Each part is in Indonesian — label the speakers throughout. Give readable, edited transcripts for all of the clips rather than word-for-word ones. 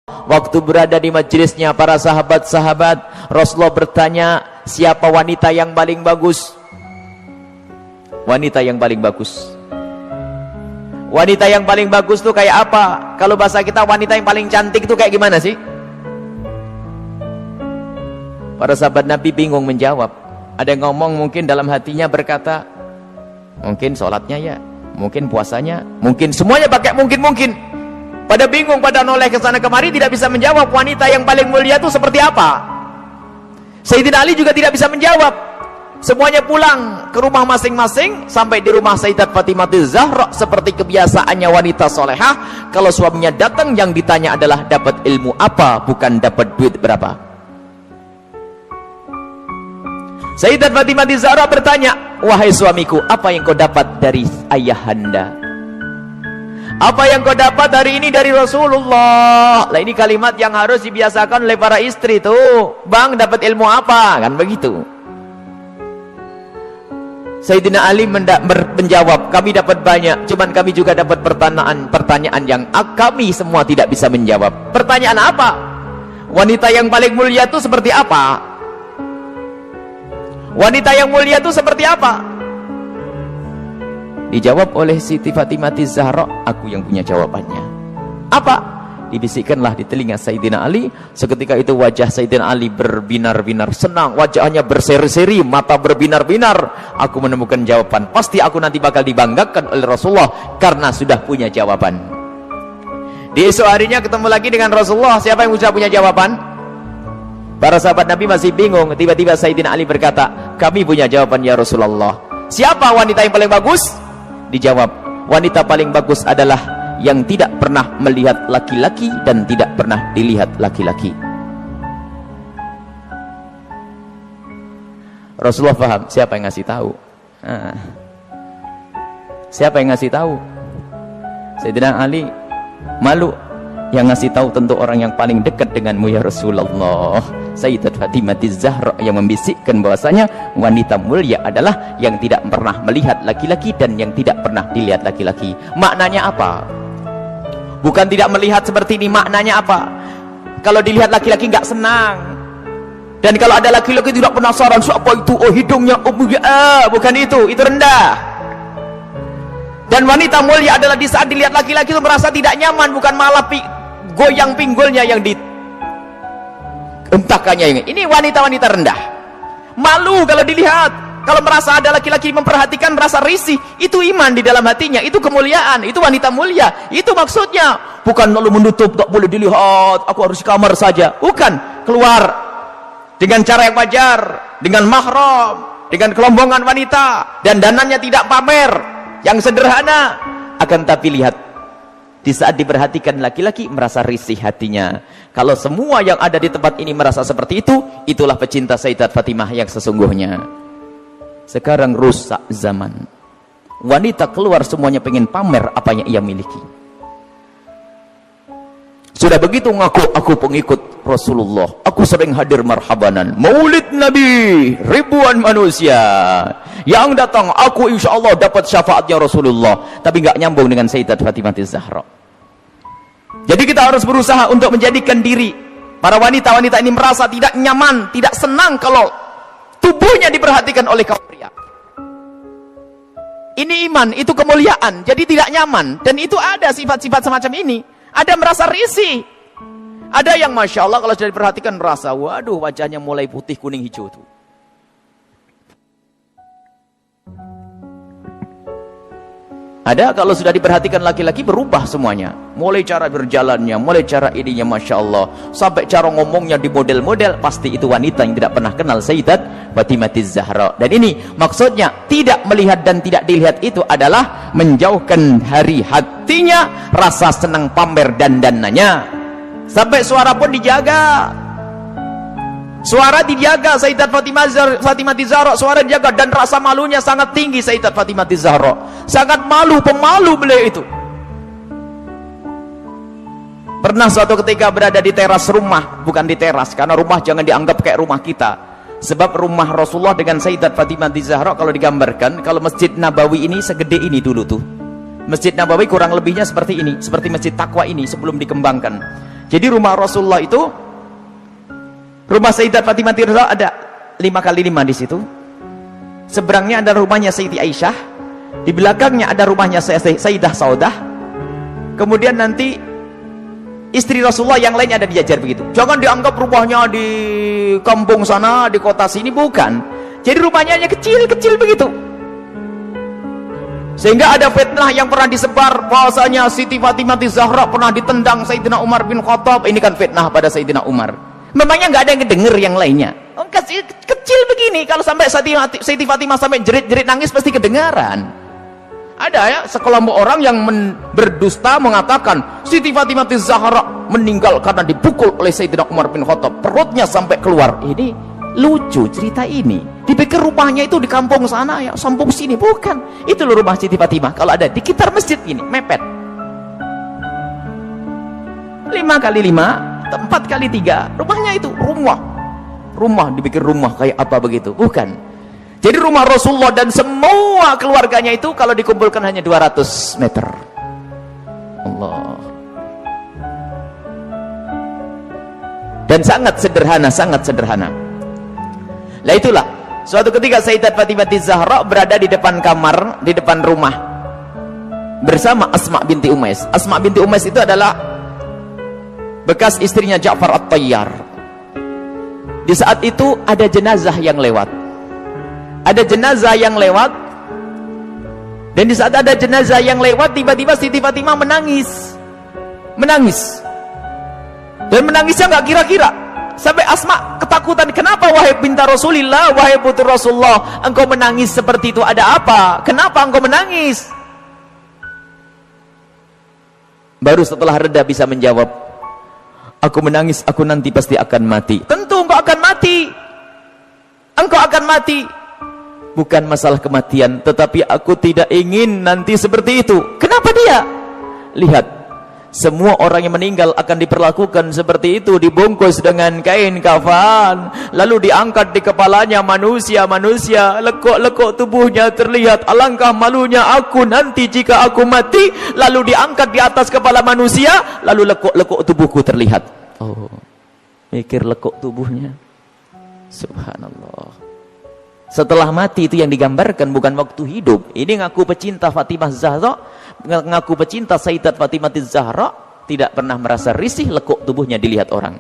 Speaker 1: Waktu berada di majelisnya para sahabat-sahabat, Rasulullah bertanya, siapa wanita yang paling bagus? Wanita yang paling bagus. Wanita yang paling bagus tuh kayak apa? Kalau bahasa kita, wanita yang paling cantik tuh kayak gimana sih? Para sahabat Nabi bingung menjawab. Ada yang ngomong mungkin dalam hatinya berkata, mungkin sholatnya ya, mungkin puasanya, mungkin semuanya pakai mungkin. Pada bingung, pada noleh ke sana kemari, tidak bisa menjawab wanita yang paling mulia itu seperti apa. Sayyidina Ali juga tidak bisa menjawab. Semuanya pulang ke rumah masing-masing. Sampai di rumah Sayyidat Fatimah Zahra, seperti kebiasaannya wanita solehah, kalau suaminya datang yang ditanya adalah dapat ilmu apa, bukan dapat duit berapa. Sayyidat Fatimah Zahra bertanya, wahai suamiku, apa yang kau dapat dari ayahanda? Apa yang kau dapat hari ini dari Rasulullah? Lah ini kalimat yang harus dibiasakan oleh para istri tuh. Bang, dapat ilmu apa? Kan begitu. Sayyidina Ali menjawab, kami dapat banyak, cuman kami juga dapat pertanyaan yang kami semua tidak bisa menjawab. Pertanyaan apa? Wanita yang paling mulia itu seperti apa? Wanita yang mulia itu seperti apa? Dijawab oleh Siti Fatimah Zahra, aku yang punya jawabannya. Apa? Dibisikkanlah di telinga Sayyidina Ali. Seketika itu wajah Sayyidina Ali berbinar-binar senang, wajahnya berseri-seri, mata berbinar-binar. Aku menemukan jawaban. Pasti aku nanti bakal dibanggakan oleh Rasulullah karena sudah punya jawaban. Di esok harinya ketemu lagi dengan Rasulullah. Siapa yang sudah punya jawaban? Para sahabat Nabi masih bingung. Tiba-tiba Sayyidina Ali berkata, kami punya jawaban ya Rasulullah. Siapa wanita yang paling bagus? Dijawab, wanita paling bagus adalah yang tidak pernah melihat laki-laki dan tidak pernah dilihat laki-laki. Rasulullah paham siapa yang ngasih tahu. Siapa yang ngasih tahu? Sayyidina Ali malu. Yang ngasih tahu tentu orang yang paling dekat denganmu ya Rasulullah. Sayyidat Fatimah Zahra yang membisikkan bahwasanya wanita mulia adalah yang tidak pernah melihat laki-laki dan yang tidak pernah dilihat laki-laki. Maknanya apa? Bukan tidak melihat seperti ini, maknanya apa? Kalau dilihat laki-laki nggak senang. Dan kalau ada laki-laki tidak penasaran, siapa itu? Oh hidungnya, oh bukan itu rendah. Dan wanita mulia adalah di saat dilihat laki-laki itu merasa tidak nyaman, bukan malah goyang pinggulnya yang dientahkannya. Ini wanita-wanita rendah, malu kalau dilihat. Kalau merasa ada laki-laki memperhatikan, merasa risih, itu iman di dalam hatinya, itu kemuliaan, itu wanita mulia. Itu maksudnya, bukan lalu menutup, tak boleh dilihat, aku harus di kamar saja. Bukan, keluar dengan cara yang wajar, dengan mahram, dengan kelombongan wanita, dan danannya tidak pamer, yang sederhana. Akan tapi lihat, di saat diperhatikan laki-laki merasa risih hatinya. Kalau semua yang ada di tempat ini merasa seperti itu, itulah pecinta Sayyidat Fatimah yang sesungguhnya. Sekarang rusak zaman, wanita keluar semuanya pengen pamer apa yang ia miliki. Sudah begitu ngaku, aku pengikut Rasulullah, aku sering hadir marhabanan maulid Nabi, ribuan manusia yang datang, aku insya Allah dapat syafaatnya Rasulullah. Tapi nggak nyambung dengan Sayyidat Fatimah Zahra. Jadi kita harus berusaha untuk menjadikan diri para wanita-wanita ini merasa tidak nyaman, tidak senang kalau tubuhnya diperhatikan oleh kaum pria. Ini iman, itu kemuliaan. Jadi tidak nyaman. Dan itu ada sifat-sifat semacam ini. Ada merasa risih. Ada yang Masya Allah kalau sudah diperhatikan merasa, waduh wajahnya mulai putih, kuning, hijau tuh. Ada kalau sudah diperhatikan laki-laki berubah semuanya. Mulai cara berjalannya, mulai cara ininya Masya Allah. Sampai cara ngomongnya di model-model. Pasti itu wanita yang tidak pernah kenal Sayyidat Fatimah Zahra. Dan ini maksudnya tidak melihat dan tidak dilihat itu adalah menjauhkan dari hatinya rasa senang pamer dan dananya. Sampai suara pun dijaga. Suara dijaga Sayyidat Fatimah Zahra, suara dijaga, dan rasa malunya sangat tinggi Sayyidat Fatimah Zahra. Sangat malu, pemalu beliau itu. Pernah suatu ketika berada di teras rumah, bukan di teras, karena rumah jangan dianggap kayak rumah kita. Sebab rumah Rasulullah dengan Sayyidat Fatimah Zahra kalau digambarkan, kalau Masjid Nabawi ini segede ini dulu tuh. Masjid Nabawi kurang lebihnya seperti ini, seperti Masjid Taqwa ini sebelum dikembangkan. Jadi rumah Rasulullah itu, rumah Sayyidat Fatimah Tirza ada 5x5 di situ. Seberangnya ada rumahnya Sayyidi Aisyah, di belakangnya ada rumahnya Sayyidah Saudah. Kemudian nanti istri Rasulullah yang lainnya ada dijajar begitu. Jangan dianggap rumahnya di kampung sana, di kota sini, bukan. Jadi rumahnya hanya kecil-kecil begitu. Sehingga ada fitnah yang pernah disebar bahwasanya Siti Fatimah Zahra pernah ditendang Sayyidina Umar bin Khattab. Ini kan fitnah pada Sayyidina Umar. Memangnya nggak ada yang denger yang lainnya. Kecil begini, kalau sampai Siti Fatimah sampai jerit-jerit nangis pasti kedengaran. Ada ya sekelompok orang yang berdusta mengatakan Siti Fatimah Zahra meninggal karena dipukul oleh Sayyidina Umar bin Khattab, perutnya sampai keluar. Ini lucu cerita ini. Dipikir rumahnya itu di kampung sana ya, kampung sini, bukan. Itu loh rumah Siti Fatimah. Kalau ada di sekitar masjid ini, mepet. 5x5, 4x3, rumahnya itu rumah dipikir rumah kayak apa begitu, bukan. Jadi rumah Rasulullah dan semua keluarganya itu kalau dikumpulkan hanya 200 meter. Allah. Dan sangat sederhana. Lah itulah, suatu ketika Sayyidat Fatimah Zahra berada di depan kamar, di depan rumah bersama Asma binti Umais. Asma binti Umais itu adalah bekas istrinya Ja'far At-Tayyar. Di saat itu ada jenazah yang lewat. Dan di saat ada jenazah yang lewat, tiba-tiba Siti Fatimah menangis. Dan menangisnya nggak kira-kira. Sampai Asma ketakutan. Kenapa wahai binti Rasulillah, wahai putri Rasulullah, engkau menangis seperti itu? Ada apa? Kenapa engkau menangis? Baru setelah reda bisa menjawab, aku menangis, aku nanti pasti akan mati. Tentu engkau akan mati. Engkau akan mati. Bukan masalah kematian, tetapi aku tidak ingin nanti seperti itu. Kenapa dia? Lihat, semua orang yang meninggal akan diperlakukan seperti itu, dibungkus dengan kain kafan, lalu diangkat di kepalanya manusia, lekuk-lekuk tubuhnya terlihat. Alangkah malunya aku nanti jika aku mati, lalu diangkat di atas kepala manusia, lalu lekuk-lekuk tubuhku terlihat. Oh, mikir lekuk tubuhnya. Subhanallah. Setelah mati itu yang digambarkan, bukan waktu hidup. Ini ngaku pecinta Fatimah Zahra, ngaku pecinta Sayyidat Fatimah Zahra, tidak pernah merasa risih lekuk tubuhnya dilihat orang.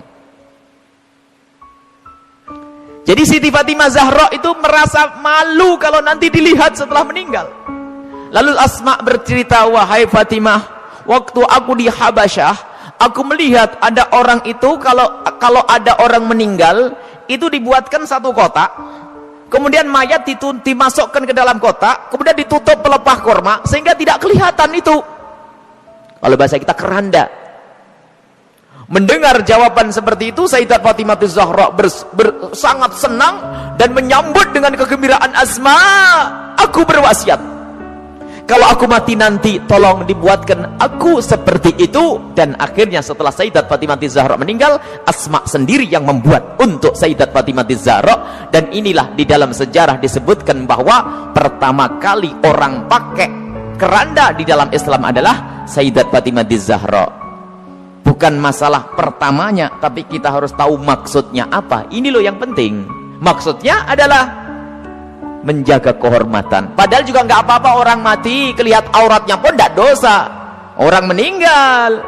Speaker 1: Jadi Siti Fatimah Zahra itu merasa malu kalau nanti dilihat setelah meninggal. Lalu Asma bercerita, wahai Fatimah, waktu aku di Habasyah, aku melihat ada orang itu, kalau ada orang meninggal, itu dibuatkan satu kotak. Kemudian mayat dimasukkan ke dalam kotak, kemudian ditutup pelepah korma sehingga tidak kelihatan itu. Kalau bahasa kita keranda. Mendengar jawaban seperti itu, Sayyidat Fatimah Zahra sangat senang dan menyambut dengan kegembiraan. Asma, aku berwasiat, kalau aku mati nanti tolong dibuatkan aku seperti itu. Dan akhirnya setelah Sayyidat Fatimah Zahra meninggal, Asma sendiri yang membuat untuk Sayyidat Fatimah Zahra. Dan inilah di dalam sejarah disebutkan bahwa pertama kali orang pakai keranda di dalam Islam adalah Sayyidat Fatimah Zahra. Bukan masalah pertamanya, tapi kita harus tahu maksudnya apa. Ini loh yang penting. Maksudnya adalah menjaga kehormatan. Padahal juga nggak apa-apa orang mati kelihatan auratnya pun tidak dosa. Orang meninggal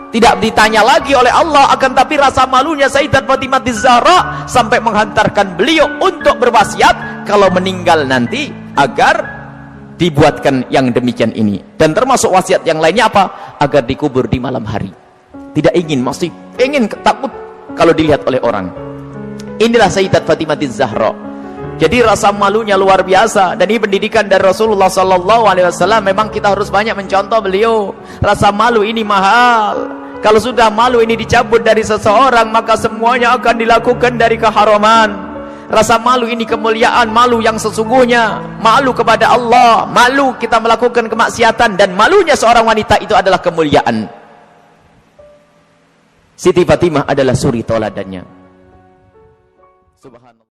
Speaker 1: tidak ditanya lagi oleh Allah. Akan tapi rasa malunya Sayyidat Fatimah Zahra sampai menghantarkan beliau untuk berwasiat kalau meninggal nanti agar dibuatkan yang demikian ini. Dan termasuk wasiat yang lainnya apa? Agar dikubur di malam hari. Tidak ingin, masih ingin, takut kalau dilihat oleh orang. Inilah Sayyidat Fatimah Zahra. Jadi rasa malunya luar biasa. Dan ini pendidikan dari Rasulullah SAW. Memang kita harus banyak mencontoh beliau. Rasa malu ini mahal. Kalau sudah malu ini dicabut dari seseorang, maka semuanya akan dilakukan dari keharaman. Rasa malu ini kemuliaan, malu yang sesungguhnya, malu kepada Allah, malu kita melakukan kemaksiatan. Dan malunya seorang wanita itu adalah kemuliaan. Siti Fatimah adalah suri toladannya. Subhanallah.